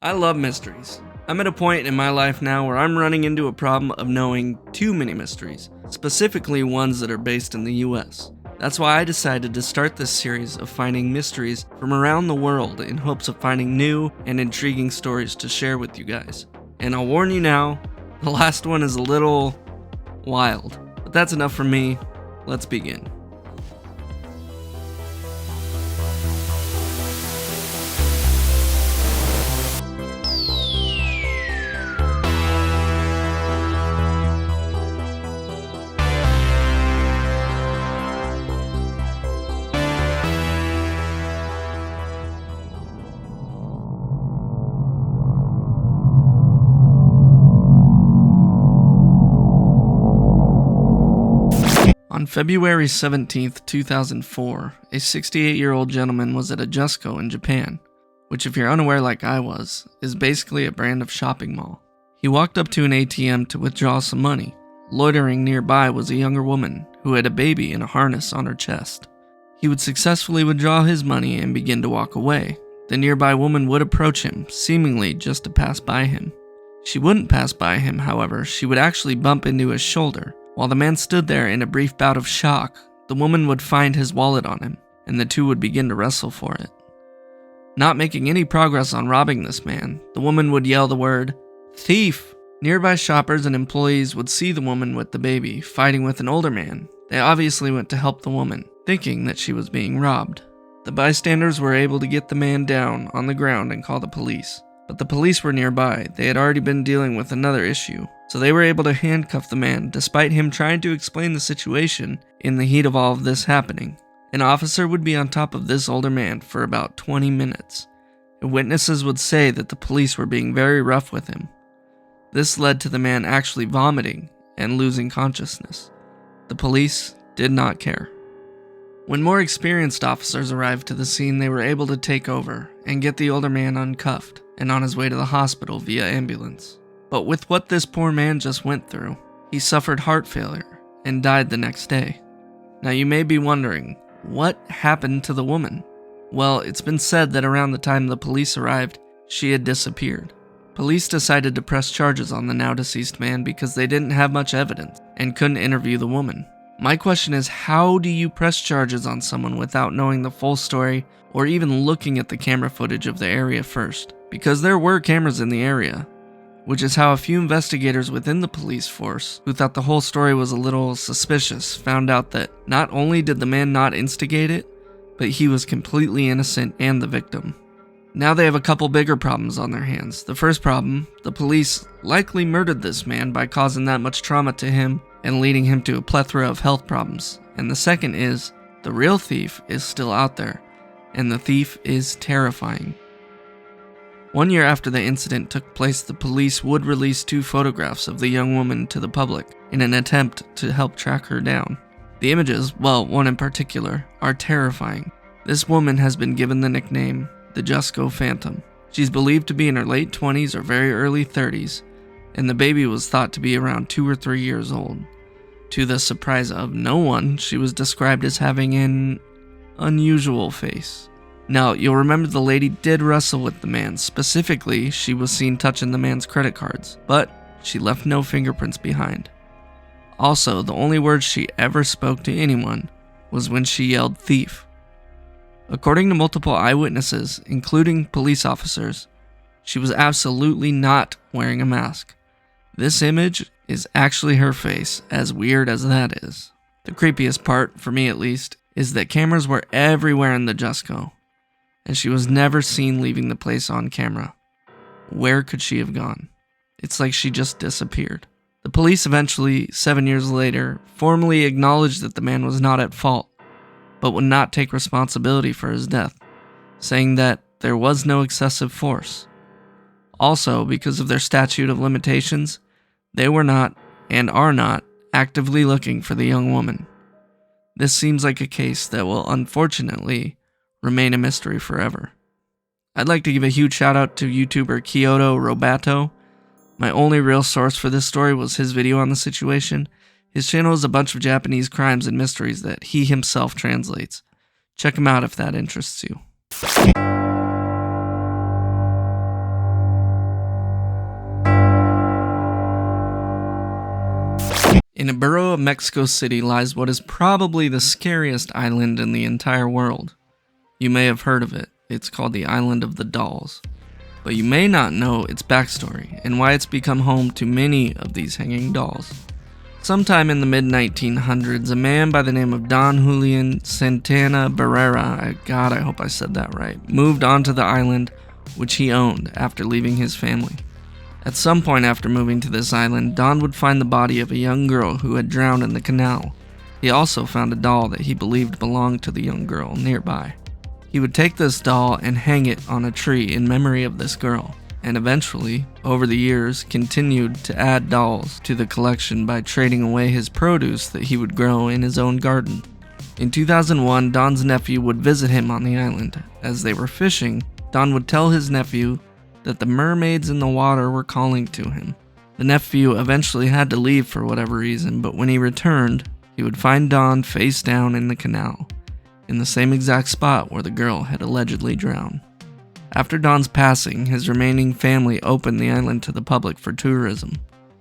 I love mysteries. I'm at a point in my life now where I'm running into a problem of knowing too many mysteries, specifically ones that are based in the US. That's why I decided to start this series of finding mysteries from around the world in hopes of finding new and intriguing stories to share with you guys. And I'll warn you now, the last one is a little wild. But that's enough from me. Let's begin. On February 17th, 2004, a 68-year-old gentleman was at a Jesco in Japan, which, if you're unaware like I was, is basically a brand of shopping mall. He walked up to an ATM to withdraw some money. Loitering nearby was a younger woman who had a baby in a harness on her chest. He would successfully withdraw his money and begin to walk away. The nearby woman would approach him, seemingly just to pass by him. She wouldn't pass by him, however, she would actually bump into his shoulder. While the man stood there in a brief bout of shock, the woman would find his wallet on him, and the two would begin to wrestle for it. Not making any progress on robbing this man, the woman would yell the word, "Thief!" Nearby shoppers and employees would see the woman with the baby fighting with an older man. They obviously went to help the woman, thinking that she was being robbed. The bystanders were able to get the man down on the ground and call the police. But the police were nearby. They had already been dealing with another issue, so they were able to handcuff the man despite him trying to explain the situation in the heat of all of this happening. An officer would be on top of this older man for about 20 minutes, and witnesses would say that the police were being very rough with him. This led to the man actually vomiting and losing consciousness. The police did not care. When more experienced officers arrived to the scene, they were able to take over and get the older man uncuffed and on his way to the hospital via ambulance. But with what this poor man just went through, he suffered heart failure and died the next day. Now you may be wondering, what happened to the woman? Well, it's been said that around the time the police arrived, she had disappeared. Police decided to press charges on the now deceased man because they didn't have much evidence and couldn't interview the woman. My question is, how do you press charges on someone without knowing the full story or even looking at the camera footage of the area first? Because there were cameras in the area, which is how a few investigators within the police force, who thought the whole story was a little suspicious, found out that not only did the man not instigate it, but he was completely innocent and the victim. Now they have a couple bigger problems on their hands. The first problem, the police likely murdered this man by causing that much trauma to him and leading him to a plethora of health problems. And the second is, the real thief is still out there, and the thief is terrifying. 1 year after the incident took place, the police would release 2 photographs of the young woman to the public in an attempt to help track her down. The images, well, one in particular, are terrifying. This woman has been given the nickname the Jusco Phantom. She's believed to be in her late 20s or very early 30s, and the baby was thought to be around 2 or 3 years old. To the surprise of no one, she was described as having an unusual face. Now, you'll remember the lady did wrestle with the man. Specifically, she was seen touching the man's credit cards, but she left no fingerprints behind. Also, the only words she ever spoke to anyone was when she yelled "thief." According to multiple eyewitnesses, including police officers, she was absolutely not wearing a mask. This image is actually her face, as weird as that is. The creepiest part, for me at least, is that cameras were everywhere in the Jusco, and she was never seen leaving the place on camera. Where could she have gone? It's like she just disappeared. The police eventually, 7 years later, formally acknowledged that the man was not at fault, but would not take responsibility for his death, saying that there was no excessive force. Also, because of their statute of limitations, they were not, and are not, actively looking for the young woman. This seems like a case that will unfortunately remain a mystery forever. I'd like to give a huge shout out to YouTuber Kyoto Robato. My only real source for this story was his video on the situation. His channel is a bunch of Japanese crimes and mysteries that he himself translates. Check him out if that interests you. In a borough of Mexico City lies what is probably the scariest island in the entire world. You may have heard of it. It's called the Island of the Dolls. But you may not know its backstory and why it's become home to many of these hanging dolls. Sometime in the mid-1900s, a man by the name of Don Julian Santana Barrera, God, I hope I said that right, moved onto the island, which he owned after leaving his family. At some point after moving to this island, Don would find the body of a young girl who had drowned in the canal. He also found a doll that he believed belonged to the young girl nearby. He would take this doll and hang it on a tree in memory of this girl, and eventually, over the years, continued to add dolls to the collection by trading away his produce that he would grow in his own garden. In 2001, Don's nephew would visit him on the island. As they were fishing, Don would tell his nephew that the mermaids in the water were calling to him. The nephew eventually had to leave for whatever reason, but when he returned, he would find Don face down in the canal, in the same exact spot where the girl had allegedly drowned. After Don's passing, his remaining family opened the island to the public for tourism.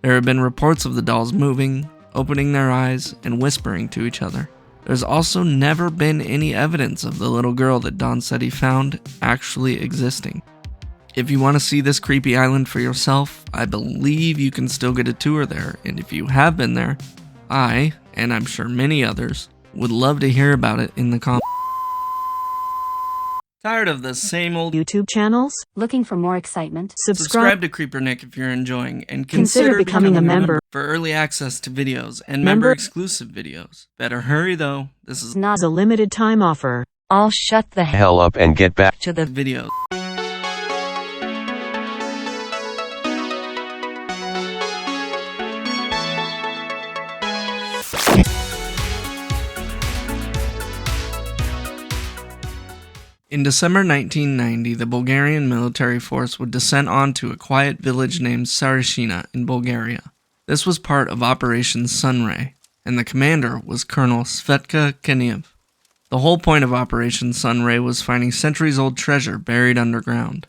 There have been reports of the dolls moving, opening their eyes, and whispering to each other. There's also never been any evidence of the little girl that Don said he found actually existing. If you want to see this creepy island for yourself, I believe you can still get a tour there, and if you have been there, I, and I'm sure many others, would love to hear about it in the comments. Tired of the same old YouTube channels? Looking for more excitement? Subscribe to Creeper Nick if you're enjoying, and Consider becoming a member for early access to videos and member-exclusive videos. Better hurry though, this is not a limited time offer. I'll shut the hell up and get back to the videos. In December 1990, the Bulgarian military force would descend onto a quiet village named Tsarichina in Bulgaria. This was part of Operation Sunray, and the commander was Colonel Svetka Keniev. The whole point of Operation Sunray was finding centuries-old treasure buried underground.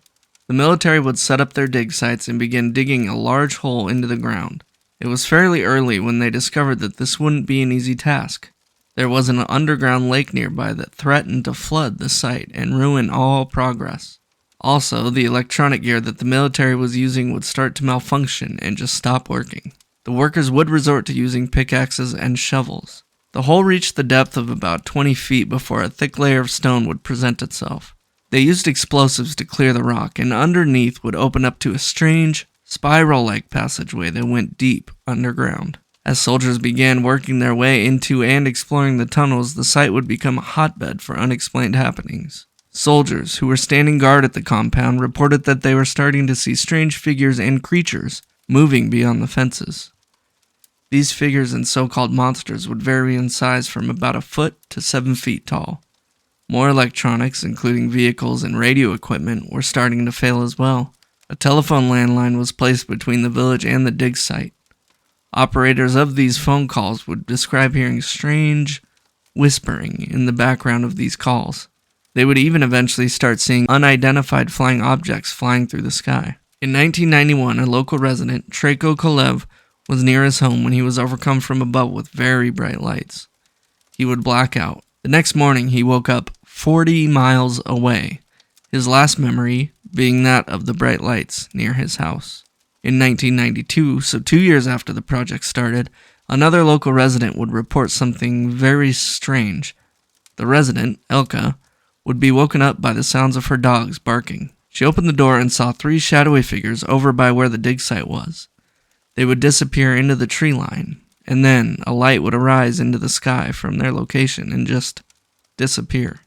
The military would set up their dig sites and begin digging a large hole into the ground. It was fairly early when they discovered that this wouldn't be an easy task. There was an underground lake nearby that threatened to flood the site and ruin all progress. Also, the electronic gear that the military was using would start to malfunction and just stop working. The workers would resort to using pickaxes and shovels. The hole reached the depth of about 20 feet before a thick layer of stone would present itself. They used explosives to clear the rock, and underneath would open up to a strange, spiral-like passageway that went deep underground. As soldiers began working their way into and exploring the tunnels, the site would become a hotbed for unexplained happenings. Soldiers who were standing guard at the compound reported that they were starting to see strange figures and creatures moving beyond the fences. These figures and so-called monsters would vary in size from about a foot to 7 feet tall. More electronics, including vehicles and radio equipment, were starting to fail as well. A telephone landline was placed between the village and the dig site. Operators of these phone calls would describe hearing strange whispering in the background of these calls. They would even eventually start seeing unidentified flying objects flying through the sky. In 1991, a local resident, Treko Kolev, was near his home when he was overcome from above with very bright lights. He would black out. The next morning, he woke up 40 miles away, his last memory being that of the bright lights near his house. In 1992, so 2 years after the project started, another local resident would report something very strange. The resident, Elka, would be woken up by the sounds of her dogs barking. She opened the door and saw 3 shadowy figures over by where the dig site was. They would disappear into the tree line, and then a light would arise into the sky from their location and just disappear.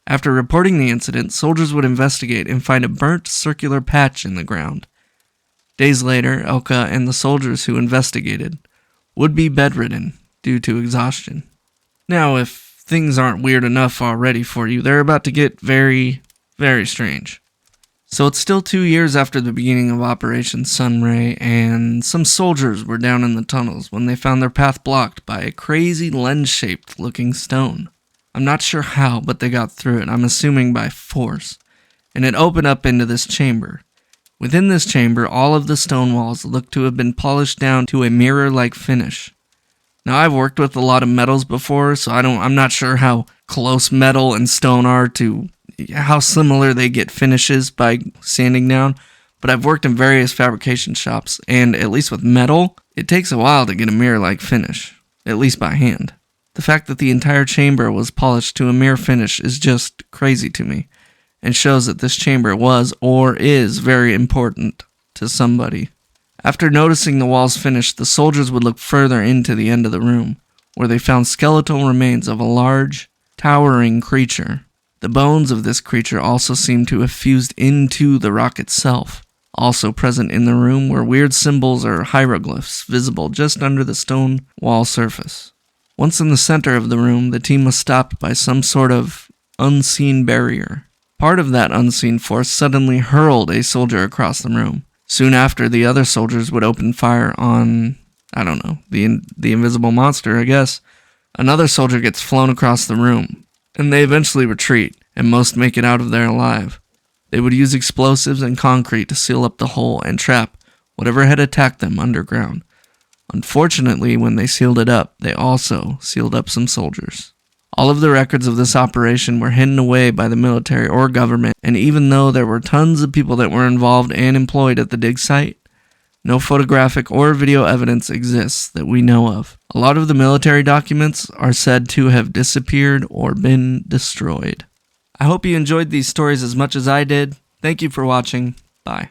After reporting the incident, soldiers would investigate and find a burnt circular patch in the ground. Days later, Elka and the soldiers who investigated would be bedridden due to exhaustion. Now, if things aren't weird enough already for you, they're about to get very, very strange. So it's still 2 years after the beginning of Operation Sunray, and some soldiers were down in the tunnels when they found their path blocked by a crazy lens-shaped looking stone. I'm not sure how, but they got through it, I'm assuming by force, and it opened up into this chamber. Within this chamber, all of the stone walls looked to have been polished down to a mirror-like finish. Now, I've worked with a lot of metals before, so I'm not sure how close metal and stone are to how similar they get finishes by sanding down, but I've worked in various fabrication shops, and at least with metal, it takes a while to get a mirror-like finish, at least by hand. The fact that the entire chamber was polished to a mirror finish is just crazy to me, and shows that this chamber was or is very important to somebody. After noticing the walls finished, the soldiers would look further into the end of the room, where they found skeletal remains of a large, towering creature. The bones of this creature also seemed to have fused into the rock itself. Also present in the room were weird symbols or hieroglyphs visible just under the stone wall surface. Once in the center of the room, the team was stopped by some sort of unseen barrier. Part of that unseen force suddenly hurled a soldier across the room. Soon after, the other soldiers would open fire on, the invisible monster, I guess. Another soldier gets flown across the room, and they eventually retreat, and most make it out of there alive. They would use explosives and concrete to seal up the hole and trap whatever had attacked them underground. Unfortunately, when they sealed it up, they also sealed up some soldiers. All of the records of this operation were hidden away by the military or government, and even though there were tons of people that were involved and employed at the dig site, no photographic or video evidence exists that we know of. A lot of the military documents are said to have disappeared or been destroyed. I hope you enjoyed these stories as much as I did. Thank you for watching.